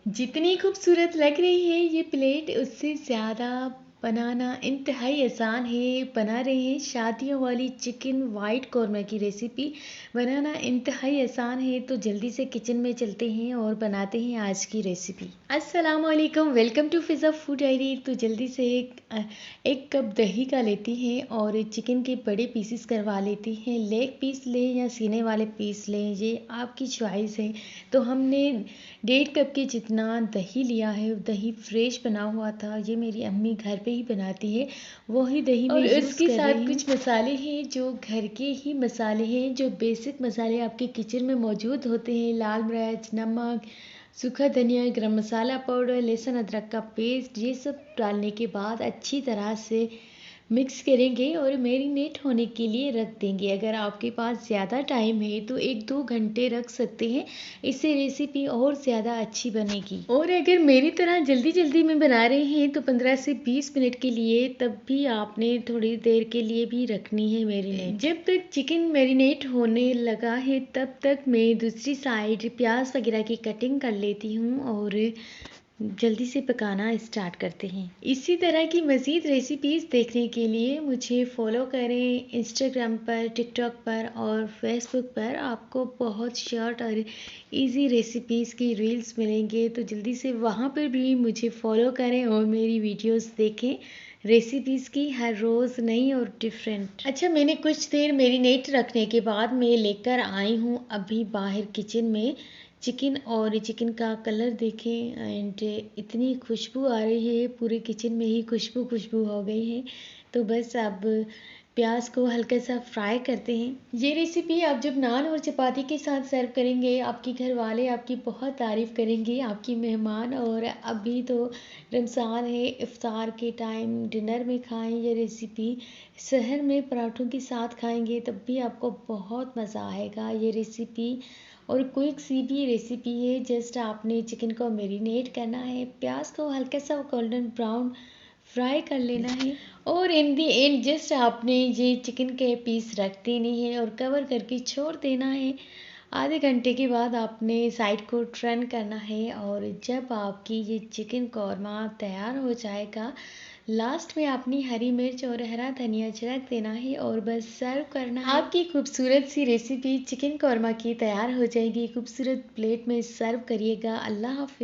जितनी खूबसूरत लग रही है ये प्लेट उससे ज़्यादा बनाना इंतहाई आसान है। बना रहे हैं शादियों वाली चिकन वाइट कौरमा की रेसिपी। बनाना इंतहाई आसान है तो जल्दी से किचन में चलते हैं और बनाते हैं आज की रेसिपी। अस्सलाम वालेकुम, welcome to Fiza food diary. तो जल्दी से एक कप दही का लेती हैं और चिकन के बड़े पीसेस करवा लेती हैं। लेग पीस लें या सीने वाले पीस लें, ये आपकी चॉइस है। तो हमने 1.5 कप के जितना दही लिया है। दही फ्रेश बना हुआ था, ये मेरी अम्मी घर पे ही बनाती है, वही दही में यूज़ इसके साथ कुछ मसाले हैं जो घर के ही मसाले हैं, जो बेसिक मसाले आपके किचन में मौजूद होते हैं। लाल मिर्च, नमक, सूखा धनिया, गरम मसाला पाउडर, लहसुन अदरक का पेस्ट, ये सब डालने के बाद अच्छी तरह से मिक्स करेंगे और मैरिनेट होने के लिए रख देंगे। अगर आपके पास ज़्यादा टाइम है तो 1-2 घंटे रख सकते हैं, इससे रेसिपी और ज़्यादा अच्छी बनेगी। और अगर मेरी तरह जल्दी जल्दी में बना रहे हैं तो 15 से 20 मिनट के लिए, तब भी आपने थोड़ी देर के लिए भी रखनी है मैरिनेट। जब तक चिकन मैरिनेट होने लगा है तब तक मैं दूसरी साइड प्याज वगैरह की कटिंग कर लेती हूँ और जल्दी से पकाना स्टार्ट करते हैं। इसी तरह की मज़ीद रेसिपीज़ देखने के लिए मुझे फॉलो करें इंस्टाग्राम पर, टिकटॉक पर और फेसबुक पर। आपको बहुत शॉर्ट और इजी रेसिपीज़ की रील्स मिलेंगे, तो जल्दी से वहाँ पर भी मुझे फॉलो करें और मेरी वीडियोस देखें रेसिपीज़ की, हर रोज़ नई और डिफरेंट। अच्छा, मैंने कुछ देर मैरिनेट रखने के बाद मैं लेकर आई हूँ अभी बाहर किचन में चिकन, और चिकन का कलर देखें एंड इतनी खुशबू आ रही है, पूरे किचन में ही खुशबू हो गई है। तो बस अब प्याज को हल्का सा फ्राई करते हैं। ये रेसिपी आप जब नान और चपाती के साथ सर्व करेंगे, आपके घर वाले आपकी बहुत तारीफ़ करेंगे, आपकी मेहमान। और अभी तो रमज़ान है, इफ्तार के टाइम डिनर में खाएं ये रेसिपी, सहर में पराठों के साथ खाएंगे तब भी आपको बहुत मज़ा आएगा। ये रेसिपी और क्विक सी भी रेसिपी है। जस्ट आपने चिकन को मैरिनेट करना है, प्याज को हल्का सा गोल्डन ब्राउन फ्राई कर लेना है और इन दी एंड जस्ट आपने ये चिकन के पीस रख देने हैं और कवर करके छोड़ देना है। आधे घंटे के बाद आपने साइड को टर्न करना है और जब आपकी ये चिकन कौरमा तैयार हो जाएगा, लास्ट में अपनी हरी मिर्च और हरा धनिया छिड़क देना है और बस सर्व करना है। आपकी खूबसूरत सी रेसिपी चिकन कौरमा की तैयार हो जाएगी। खूबसूरत प्लेट में सर्व करिएगा। अल्लाह हाफिज़।